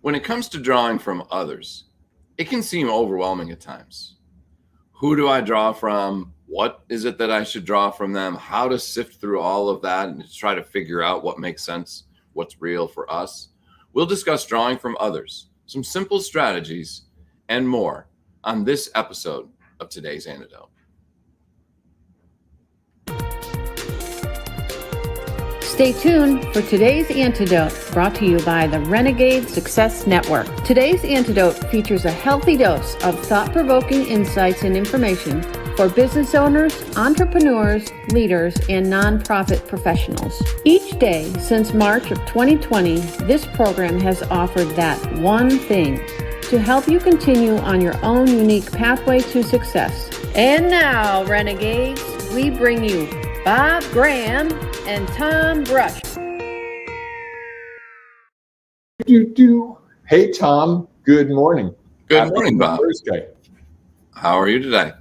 When it comes to drawing from others, it can seem overwhelming at times. Who do I draw from? What is it that I should draw from them? How to sift through all of that and try to figure out what makes sense, what's real for us. We'll discuss drawing from others, some simple strategies, and more on this episode of today's Antidote. Stay tuned for today's Antidote, brought to you by the Renegade Success Network. Today's Antidote features a healthy dose of thought-provoking insights and information for business owners, entrepreneurs, leaders, and nonprofit professionals. Each day since March of 2020, this program has offered that one thing to help you continue on your own unique pathway to success. And now, Renegades, we bring you Bob Graham and Tom Brush. Hey, Tom. Good morning. Good morning, Bob. Thursday. How are you today?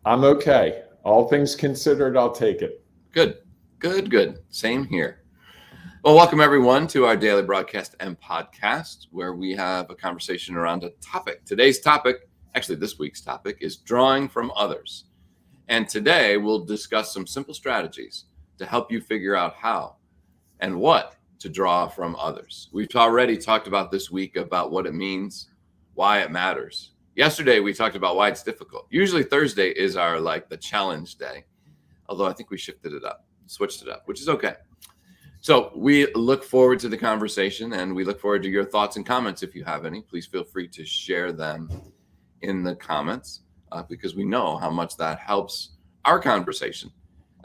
I'm okay. All things considered, I'll take it. Good. Same here. Well, welcome everyone to our daily broadcast and podcast, where we have a conversation around a topic. Today's topic, actually this week's topic, is drawing from others. And today we'll discuss some simple strategies to help you figure out how and what to draw from others. We've already talked about this week about what it means, why it matters. Yesterday, we talked about why it's difficult. Usually Thursday is our the challenge day, although I think we switched it up, which is okay. So we look forward to the conversation, and we look forward to your thoughts and comments. If you have any, please feel free to share them in the comments because we know how much that helps our conversation,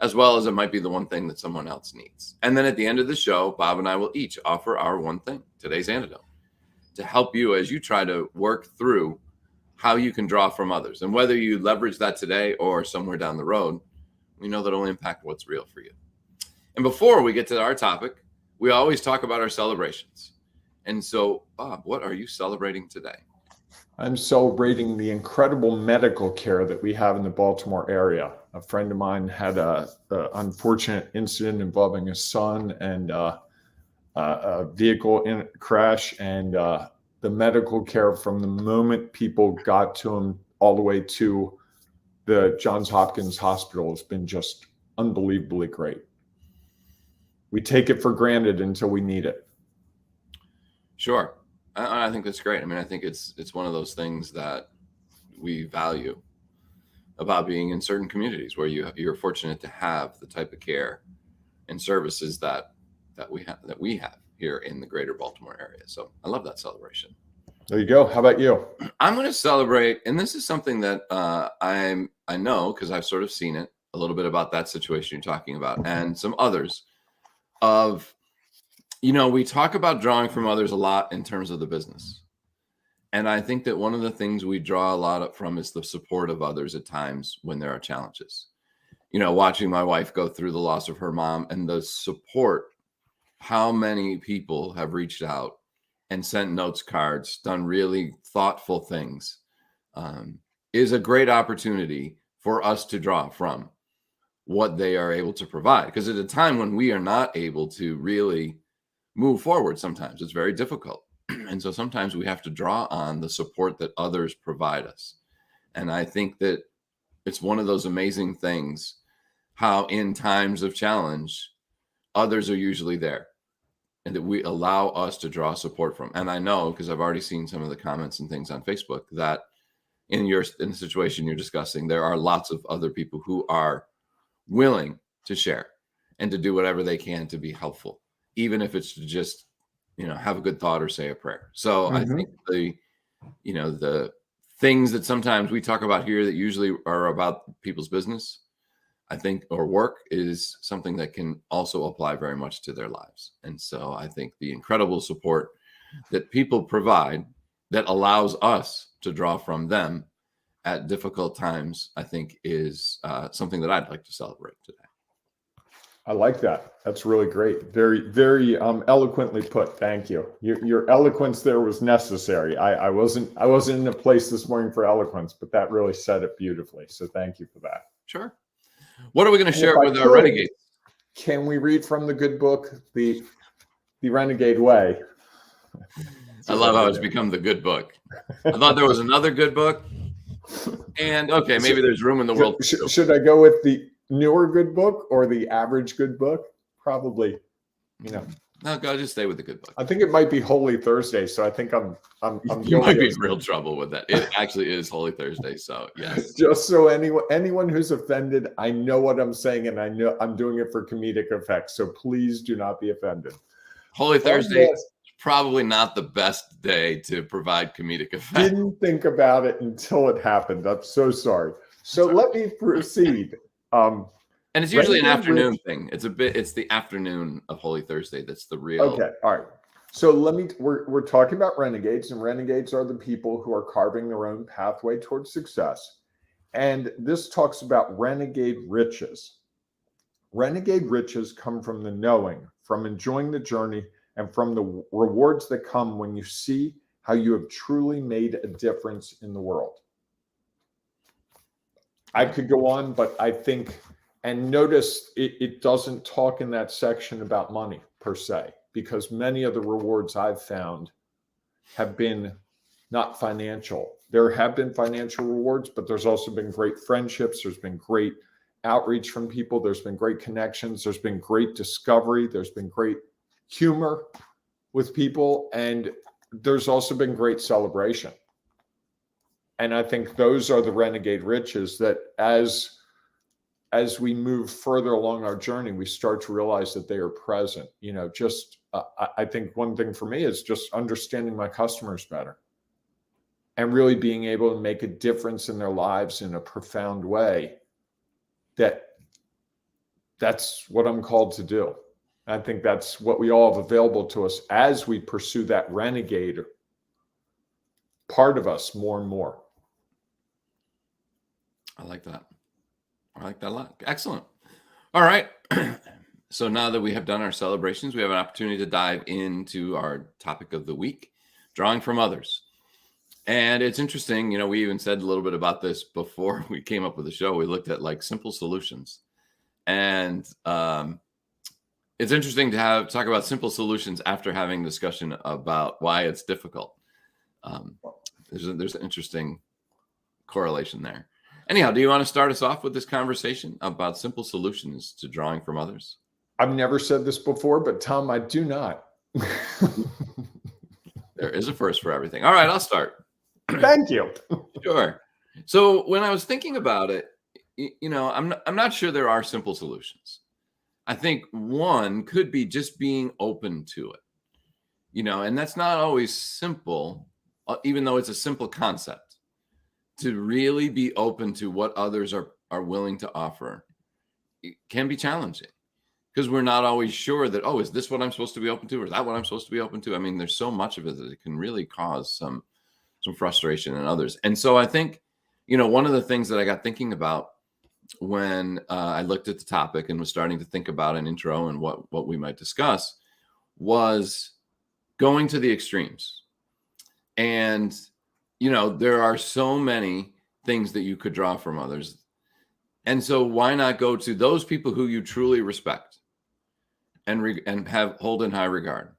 as well as it might be the one thing that someone else needs. And then at the end of the show, Bob and I will each offer our one thing, today's antidote, to help you as you try to work through how you can draw from others. And whether you leverage that today or somewhere down the road, we know that it'll impact what's real for you. And before we get to our topic, we always talk about our celebrations. And so, Bob, what are you celebrating today? I'm celebrating the incredible medical care that we have in the Baltimore area. A friend of mine had a unfortunate incident involving a son and a vehicle crash, and the medical care from the moment people got to him all the way to the Johns Hopkins Hospital has been just unbelievably great. We take it for granted until we need it. Sure. I think that's great. I mean, I think it's one of those things that we value about being in certain communities where you're fortunate to have the type of care and services that we have here in the greater Baltimore area. So I love that celebration. There you go. How about you? I'm going to celebrate, and this is something that I know because I've sort of seen it a little bit about that situation you're talking about, and some others of. We talk about drawing from others a lot in terms of the business. And I think that one of the things we draw a lot from is the support of others at times when there are challenges. Watching my wife go through the loss of her mom and the support, how many people have reached out and sent notes, cards, done really thoughtful things, is a great opportunity for us to draw from what they are able to provide. Because at a time when we are not able to really move forward, sometimes it's very difficult. And so sometimes we have to draw on the support that others provide us. And I think that it's one of those amazing things how in times of challenge, others are usually there and that we allow us to draw support from. And I know, because I've already seen some of the comments and things on Facebook, that in the situation you're discussing, there are lots of other people who are willing to share and to do whatever they can to be helpful, even if it's to just, have a good thought or say a prayer. So I think the things that sometimes we talk about here that usually are about people's business, I think, or work, is something that can also apply very much to their lives. And so I think the incredible support that people provide that allows us to draw from them at difficult times, I think is something that I'd like to celebrate today. I like that. That's really great. Very, very eloquently put. Thank you. Your eloquence there was necessary. I wasn't in a place this morning for eloquence, but that really said it beautifully. So thank you for that. Sure. What are we going to share with our renegades? Can we read from the good book, The Renegade Way? I love how it's become the good book. I thought there was another good book. And okay, maybe there's room in the world. Should I go with the newer good book or the average good book? Probably, No, go just stay with the good book. I think it might be Holy Thursday, so I think I'm You might be in real trouble with that. It actually is Holy Thursday, so yes. Just so anyone who's offended, I know what I'm saying, and I know I'm doing it for comedic effect. So please do not be offended. Holy Thursday is probably not the best day to provide comedic effect. Didn't think about it until it happened. I'm so sorry. So let me proceed. And it's usually an afternoon thing. It's the afternoon of Holy Thursday that's the real. Okay, all right. So we're talking about renegades, and renegades are the people who are carving their own pathway towards success. And this talks about renegade riches. Renegade riches come from the knowing, from enjoying the journey, and from the rewards that come when you see how you have truly made a difference in the world. I could go on, but I think, and notice it doesn't talk in that section about money per se, because many of the rewards I've found have been not financial. There have been financial rewards, but there's also been great friendships. There's been great outreach from people. There's been great connections. There's been great discovery. There's been great humor with people. And there's also been great celebration. And I think those are the renegade riches that as we move further along our journey, we start to realize that they are present. I think one thing for me is just understanding my customers better and really being able to make a difference in their lives in a profound way. That's what I'm called to do. I think that's what we all have available to us as we pursue that renegade part of us more and more. I like that. I like that a lot. Excellent. All right. So now that we have done our celebrations, we have an opportunity to dive into our topic of the week, drawing from others. And it's interesting, we even said a little bit about this before we came up with the show. We looked at like simple solutions. And it's interesting to talk about simple solutions after having discussion about why it's difficult. There's an interesting correlation there. Anyhow, do you want to start us off with this conversation about simple solutions to drawing from others? I've never said this before, but Tom, I do not. There is a first for everything. All right, I'll start. Thank you. Sure. So when I was thinking about it, I'm not sure there are simple solutions. I think one could be just being open to it, and that's not always simple, even though it's a simple concept. To really be open to what others are willing to offer, it can be challenging because we're not always sure that, is this what I'm supposed to be open to? Or is that what I'm supposed to be open to? I mean, there's so much of it that it can really cause some frustration in others. And so I think, one of the things that I got thinking about when I looked at the topic and was starting to think about an intro and what we might discuss was going to the extremes. And there are so many things that you could draw from others. And so why not go to those people who you truly respect and hold in high regard,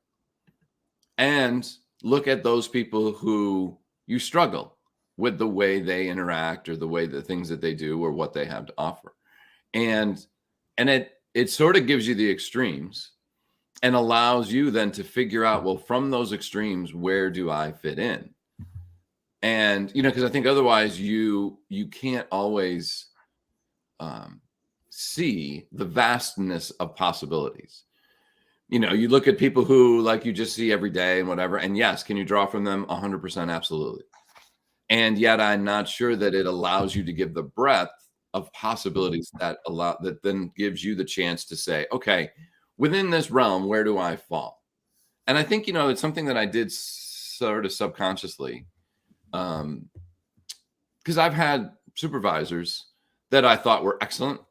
and look at those people who you struggle with the way they interact or the things that they do or what they have to offer. And it sort of gives you the extremes and allows you then to figure out, well, from those extremes, where do I fit in? And, because I think otherwise you can't always see the vastness of possibilities. You look at people who like you just see every day and whatever. And yes, can you draw from them? 100%, absolutely. And yet I'm not sure that it allows you to give the breadth of possibilities that then gives you the chance to say, okay, within this realm, where do I fall? And I think, it's something that I did sort of subconsciously. Because I've had supervisors that I thought were excellent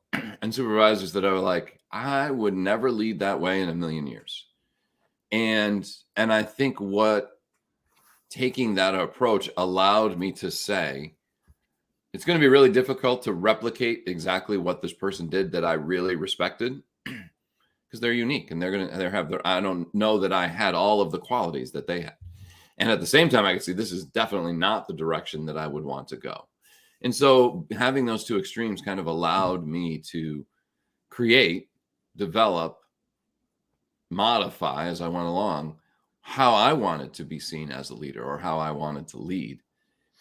and supervisors that I was like, I would never lead that way in a million years. And I think taking that approach allowed me to say, it's going to be really difficult to replicate exactly what this person did that I really respected because they're unique and I don't know that I had all of the qualities that they had. And at the same time, I can see this is definitely not the direction that I would want to go. And so having those two extremes kind of allowed me to create, develop, modify as I went along how I wanted to be seen as a leader or how I wanted to lead.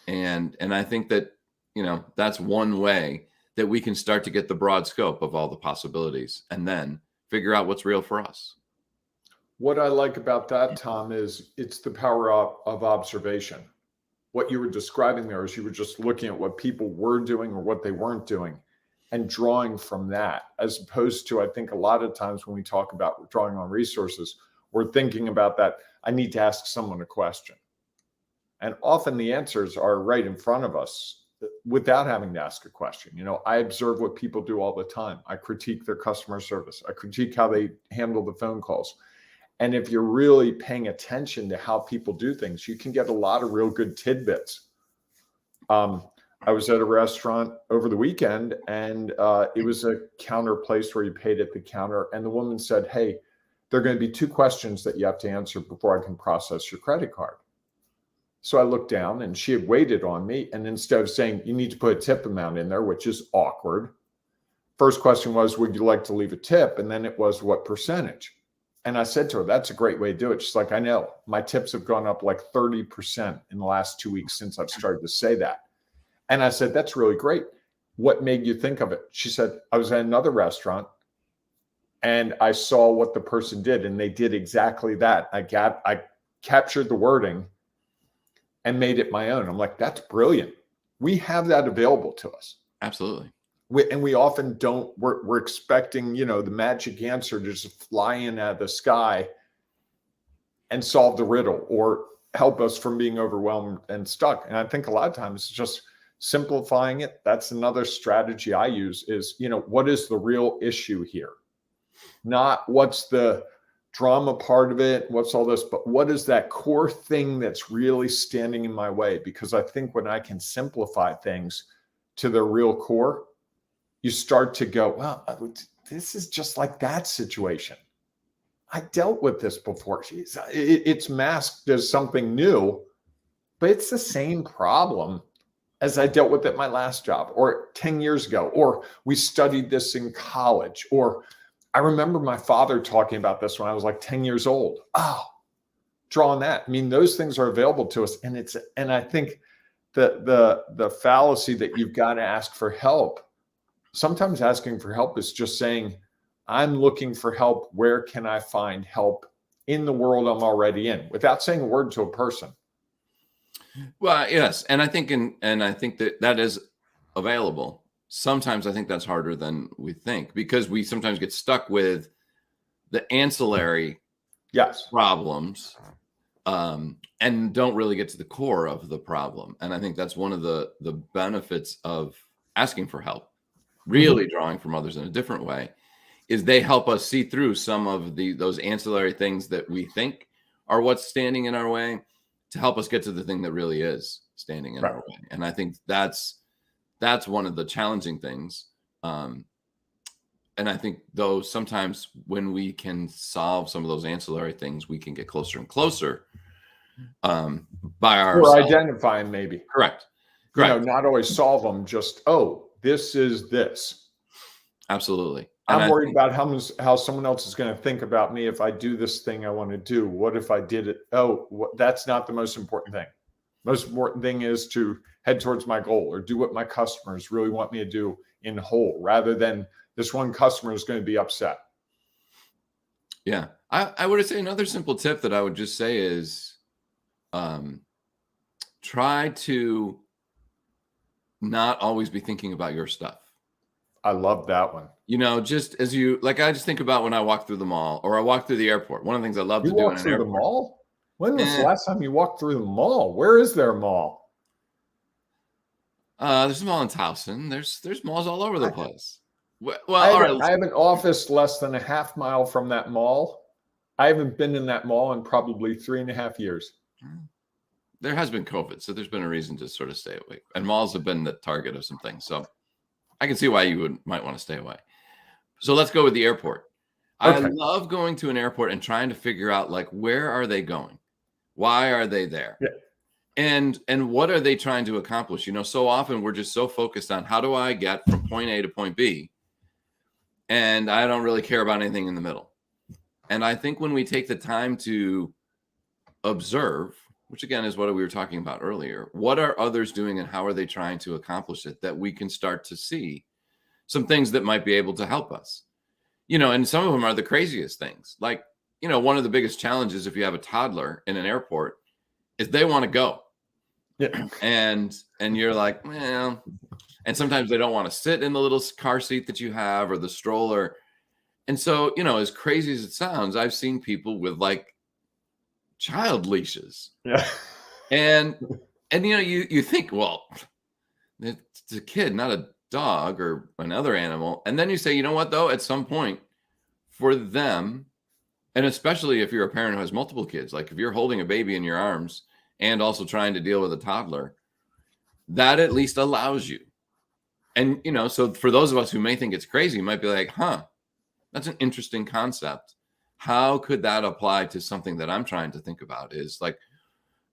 And I think that, that's one way that we can start to get the broad scope of all the possibilities and then figure out what's real for us. What I like about that, Tom, is it's the power of observation. What you were describing there is you were just looking at what people were doing or what they weren't doing and drawing from that, as opposed to, I think a lot of times when we talk about drawing on resources, we're thinking about that. I need to ask someone a question. And often the answers are right in front of us without having to ask a question. I observe what people do all the time. I critique their customer service. I critique how they handle the phone calls. And if you're really paying attention to how people do things, you can get a lot of real good tidbits. I was at a restaurant over the weekend, and it was a counter place where you paid at the counter. And the woman said, "Hey, there are going to be 2 questions that you have to answer before I can process your credit card." So I looked down, and she had waited on me. And instead of saying, "You need to put a tip amount in there," which is awkward, first question was, "Would you like to leave a tip?" And then it was, "What percentage?" And I said to her, "That's a great way to do it." She's like, "I know. My tips have gone up like 30% in the last 2 weeks since I've started to say that." And I said, "That's really great. What made you think of it?" She said, "I was at another restaurant and I saw what the person did, and they did exactly that. I captured the wording and made it my own." I'm like, "That's brilliant." We have that available to us. Absolutely. We often don't, we're expecting, the magic answer to just fly in out of the sky and solve the riddle or help us from being overwhelmed and stuck. And I think a lot of times it's just simplifying it. That's another strategy I use is, what is the real issue here? Not what's the drama part of it, what's all this, but what is that core thing that's really standing in my way? Because I think when I can simplify things to their real core, you start to go, well, this is just like that situation. I dealt with this before. It's masked as something new, but it's the same problem as I dealt with at my last job or 10 years ago, or we studied this in college, or I remember my father talking about this when I was like 10 years old. Oh, drawing that. I mean, those things are available to us. And I think the fallacy that you've got to ask for help. Sometimes asking for help is just saying, "I'm looking for help. Where can I find help in the world I'm already in?" without saying a word to a person. Well, yes. And I think, that is available. Sometimes I think that's harder than we think because we sometimes get stuck with the ancillary problems and don't really get to the core of the problem. And I think that's one of the benefits of asking for help, really drawing from others in a different way, is they help us see through some of those ancillary things that we think are what's standing in our way to help us get to the thing that really is standing in our way. And I think that's one of the challenging things. And I think though sometimes when we can solve some of those ancillary things, we can get closer and closer by ourselves. Or identify them maybe. Correct. Not always solve them, just, oh, this is this. Absolutely. I'm worried about how someone else is going to think about me if I do this thing I want to do. What if I did it? Oh, that's not the most important thing. Most important thing is to head towards my goal or do what my customers really want me to do in whole, rather than this one customer is going to be upset. Yeah. I would say another simple tip that I would just say is try to not always be thinking about your stuff. I love that one. Just as I just think about when I walk through the mall or I walk through the airport. One of the things I love to do in an airport. The mall? When was the last time you walked through the mall? Where is there a mall? There's a mall in Towson. There's malls all over the place. Well, I have an office less than a half mile from that mall. I haven't been in that mall in probably 3.5 years. There has been COVID, so there's been a reason to sort of stay away. And malls have been the target of some things. So I can see why you might want to stay away. So let's go with the airport. Okay. I love going to an airport and trying to figure out where are they going? Why are they there? Yeah. And what are they trying to accomplish? So often we're just so focused on how do I get from point A to point B, and I don't really care about anything in the middle. And I think when we take the time to observe, which again is what we were talking about earlier, what are others doing and how are they trying to accomplish it, that we can start to see some things that might be able to help us. And some of them are the craziest things. Like, one of the biggest challenges if you have a toddler in an airport is they want to go. Yeah. And you're like, well, and sometimes they don't want to sit in the little car seat that you have or the stroller. And so, as crazy as it sounds, I've seen people with like child leashes. Yeah. And you think, well, it's a kid, not a dog or another animal. And then you say, you know what, though, at some point for them, and especially if you're a parent who has multiple kids, like if you're holding a baby in your arms and also trying to deal with a toddler, that at least allows you. And, so for those of us who may think it's crazy, you might be like, that's an interesting concept. How could that apply to something that I'm trying to think about? Is like,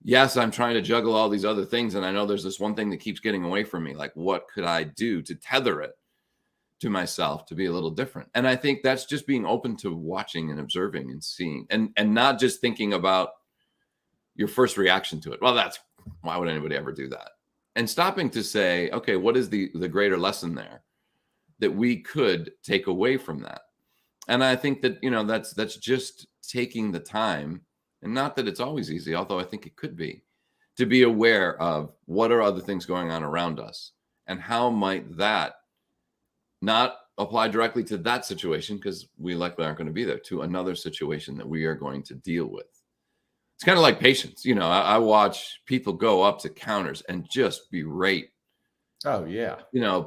yes, I'm trying to juggle all these other things. And I know there's this one thing that keeps getting away from me. Like, what could I do to tether it to myself to be a little different? And I think that's just being open to watching and observing and seeing, and not just thinking about your first reaction to it. Well, why would anybody ever do that? And stopping to say, okay, what is the greater lesson there that we could take away from that? And I think that, that's just taking the time. And not that it's always easy, although I think it could be, to be aware of what are other things going on around us and how might that not apply directly to that situation, because we likely aren't going to be there, to another situation that we are going to deal with. It's kind of like patience. I watch people go up to counters and just berate. Oh, yeah.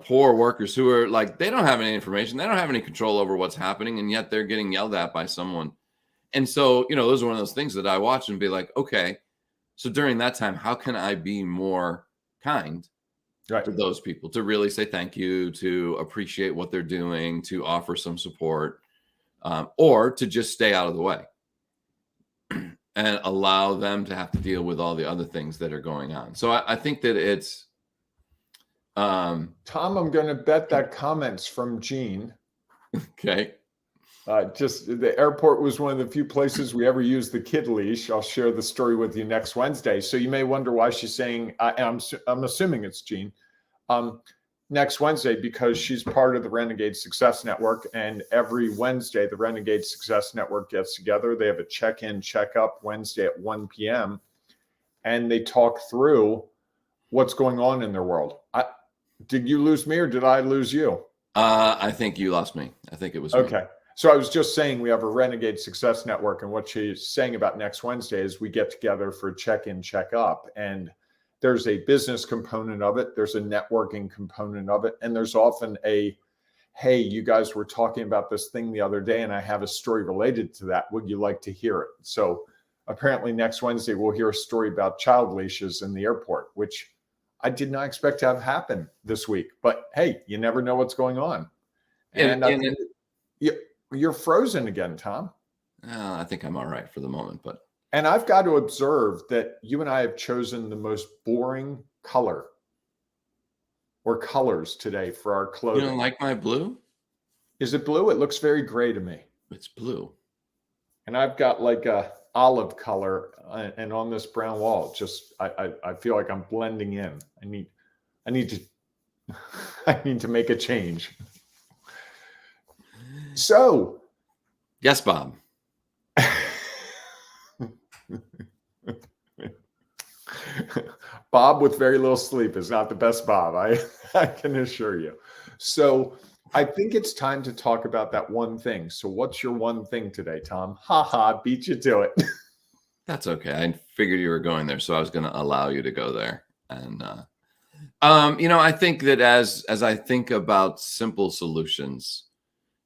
Poor workers who are like, they don't have any information. They don't have any control over what's happening. And yet they're getting yelled at by someone. And so, those are one of those things that I watch and be like, okay, so during that time, how can I be more kind to those people, to really say thank you, to appreciate what they're doing, to offer some support, or to just stay out of the way and allow them to have to deal with all the other things that are going on. So I think that it's... Tom, I'm going to bet that comment's from Jean. Okay. Just the airport was one of the few places we ever used the kid leash. I'll share the story with you next Wednesday. So you may wonder why she's saying, I'm assuming it's Jean, next Wednesday, because she's part of the Renegade Success Network. And every Wednesday, the Renegade Success Network gets together. They have a check-in, check-up Wednesday at 1 p.m. And they talk through what's going on in their world. Did you lose me or did I lose you? I think you lost me. I think it was okay. Me. So I was just saying we have a Renegade Success Network, and what she's saying about next Wednesday is we get together for check-in, check-up, and there's a business component of it, there's a networking component of it, and there's often a, hey, you guys were talking about this thing the other day, and I have a story related to that. Would you like to hear it? So apparently next Wednesday we'll hear a story about child leashes in the airport, which I did not expect to have happen this week. But hey, you never know what's going on. And you're frozen again, Tom. I think I'm all right for the moment, but. And I've got to observe that you and I have chosen the most boring color or colors today for our clothing. You don't like my blue? Is it blue? It looks very gray to me. It's blue. And I've got like a olive color, and on this brown wall, just I feel like I'm blending in. I need to make a change. So, yes, Bob. Bob with very little sleep is not the best Bob, I can assure you. So I think it's time to talk about that one thing. So what's your one thing today, Tom? Beat you to it. That's okay. I figured you were going there, so I was going to allow you to go there. And I think that as I think about simple solutions,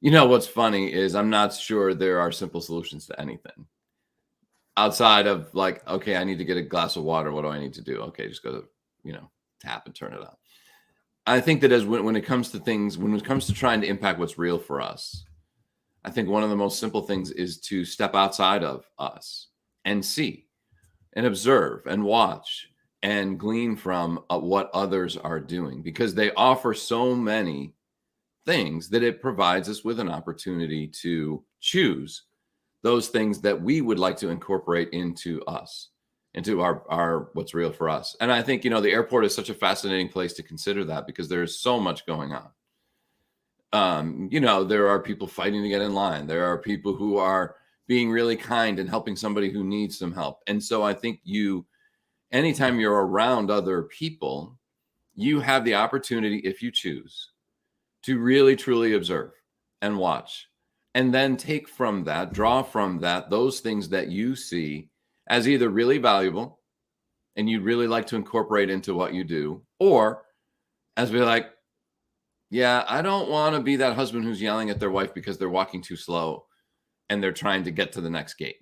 what's funny is I'm not sure there are simple solutions to anything outside of like, okay, I need to get a glass of water. What do I need to do? Okay, just go to, tap and turn it on. I think that when it comes to things, when it comes to trying to impact what's real for us, I think one of the most simple things is to step outside of us and see and observe and watch and glean from what others are doing, because they offer so many things that it provides us with an opportunity to choose those things that we would like to incorporate into us, into our what's real for us. And I think, the airport is such a fascinating place to consider that, because there's so much going on. There are people fighting to get in line. There are people who are being really kind and helping somebody who needs some help. And so I think anytime you're around other people, you have the opportunity, if you choose, to really truly observe and watch, and then draw from that those things that you see as either really valuable and you'd really like to incorporate into what you do, or as be like, yeah, I don't want to be that husband who's yelling at their wife because they're walking too slow and they're trying to get to the next gate,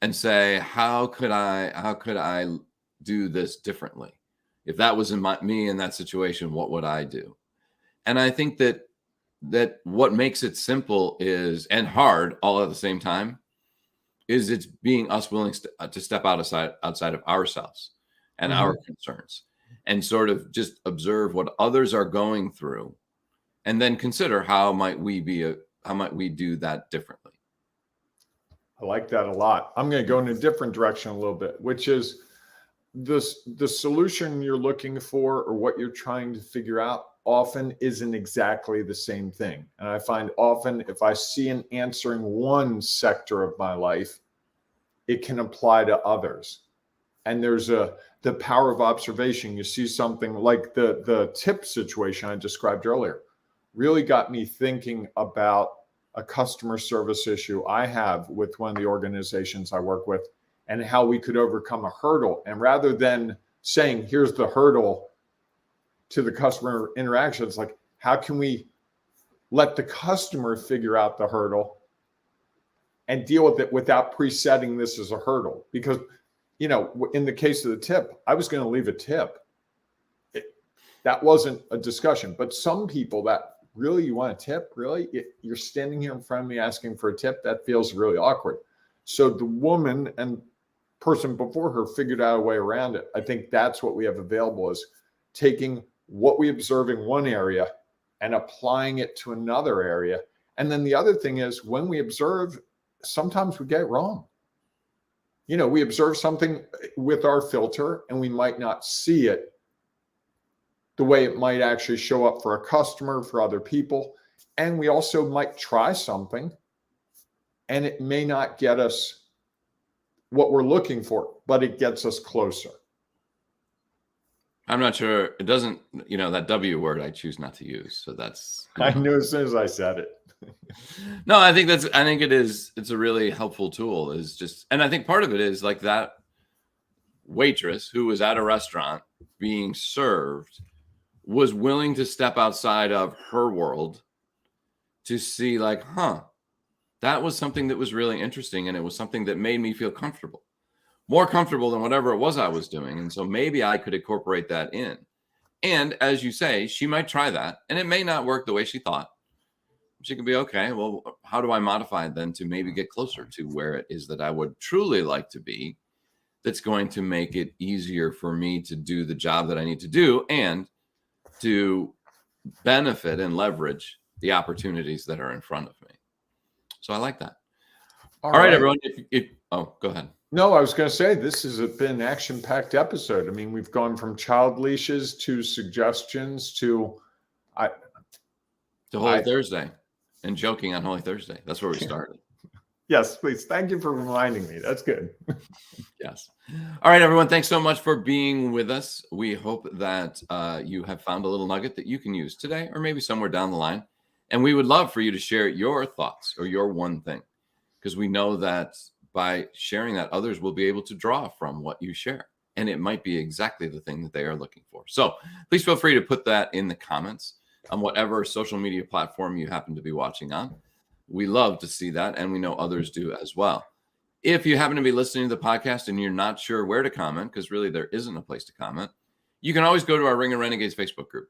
and say, how could I do this differently? If that was me in that situation, what would I do? And I think that what makes it simple and hard all at the same time is it's being us willing to step outside of ourselves and our concerns, and sort of just observe what others are going through, and then consider how might we do that differently. I like that a lot. I'm going to go in a different direction a little bit, which is the solution you're looking for, or what you're trying to figure out, often isn't exactly the same thing. And I find often, if I see an answer in one sector of my life, it can apply to others. And there's the power of observation. You see something like the tip situation I described earlier, really got me thinking about a customer service issue I have with one of the organizations I work with, and how we could overcome a hurdle. And rather than saying, here's the hurdle to the customer interaction, it's like, how can we let the customer figure out the hurdle and deal with it without presetting this as a hurdle? Because, in the case of the tip, I was going to leave a tip. That wasn't a discussion. But some people, that really, you want a tip? Really? You're standing here in front of me asking for a tip? That feels really awkward. So the woman and person before her figured out a way around it. I think that's what we have available, is taking what we observe in one area and applying it to another area. And then the other thing is, when we observe, sometimes we get it wrong. We observe something with our filter and we might not see it the way it might actually show up for a customer, for other people. And we also might try something and it may not get us what we're looking for, but it gets us closer. I'm not sure. It doesn't, that W word I choose not to use. So that's. I knew as soon as I said it. No, I think it's a really helpful tool, and I think part of it is like that waitress who was at a restaurant being served was willing to step outside of her world to see, like, that was something that was really interesting. And it was something that made me feel comfortable. More comfortable than whatever it was I was doing. And so maybe I could incorporate that in. And as you say, she might try that and it may not work the way she thought. She could be, okay, well, how do I modify it then to maybe get closer to where it is that I would truly like to be, that's going to make it easier for me to do the job that I need to do and to benefit and leverage the opportunities that are in front of me. So I like that. All right, everyone. Go ahead. No, I was going to say, this has been an action-packed episode. I mean, we've gone from child leashes to suggestions to Holy Thursday and joking on Holy Thursday. That's where we started. Yes, please. Thank you for reminding me. That's good. Yes. All right, everyone. Thanks so much for being with us. We hope that you have found a little nugget that you can use today or maybe somewhere down the line. And we would love for you to share your thoughts or your one thing, because we know that by sharing that, others will be able to draw from what you share. And it might be exactly the thing that they are looking for. So please feel free to put that in the comments on whatever social media platform you happen to be watching on. We love to see that, and we know others do as well. If you happen to be listening to the podcast and you're not sure where to comment, because really there isn't a place to comment, you can always go to our Ring of Renegades Facebook group,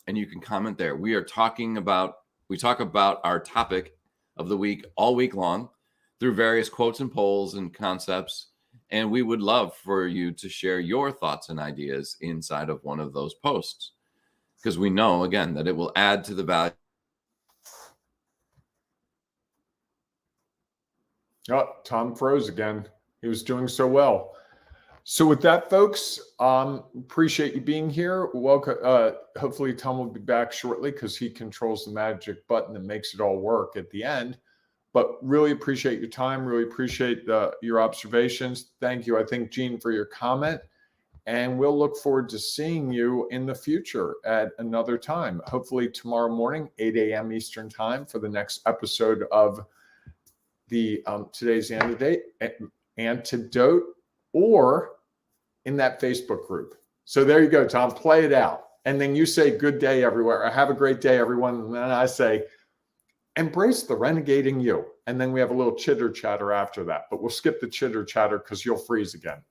and you can comment there. We talk about our topic of the week all week long through various quotes and polls and concepts And we would love for you to share your thoughts and ideas inside of one of those posts, because we know, again, that it will add to the value. Oh, Tom froze again. He was doing so well. So with that, folks, appreciate you being here. Welcome. Hopefully Tom will be back shortly because he controls the magic button that makes it all work at the end. But really appreciate your time. Really appreciate your observations. Thank you. I think, Gene, for your comment. And we'll look forward to seeing you in the future at another time. Hopefully tomorrow morning, 8 a.m. Eastern time, for the next episode of the today's Antidote, or in that Facebook group. So there you go, Tom. Play it out. And then you say, good day, everywhere. Or have a great day, everyone. And then I say, embrace the renegading you. And then we have a little chitter chatter after that. But we'll skip the chitter chatter because you'll freeze again.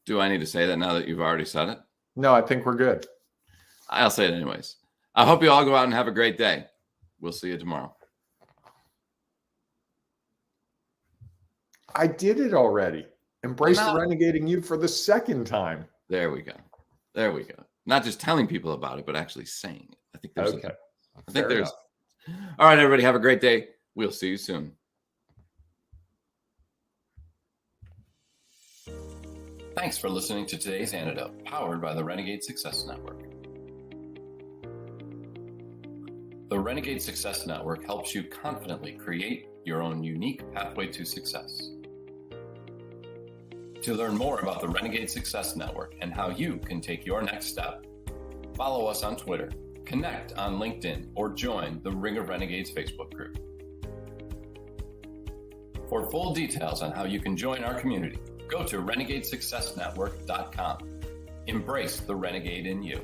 Do I need to say that now that you've already said it? No, I think we're good. I'll say it anyways. I hope you all go out and have a great day. We'll see you tomorrow. I did it already. Embrace the renegading you for the second time. There we go. There we go. Not just telling people about it, but actually saying it. I think there's okay. All right, everybody, have a great day. We'll see you soon. Thanks for listening to today's Antidote, powered by the Renegade Success Network. The Renegade Success Network helps you confidently create your own unique pathway to success. To learn more about the Renegade Success Network and how you can take your next step, follow us on Twitter, connect on LinkedIn, or join the Ring of Renegades Facebook group. For full details on how you can join our community, go to renegadesuccessnetwork.com. Embrace the renegade in you.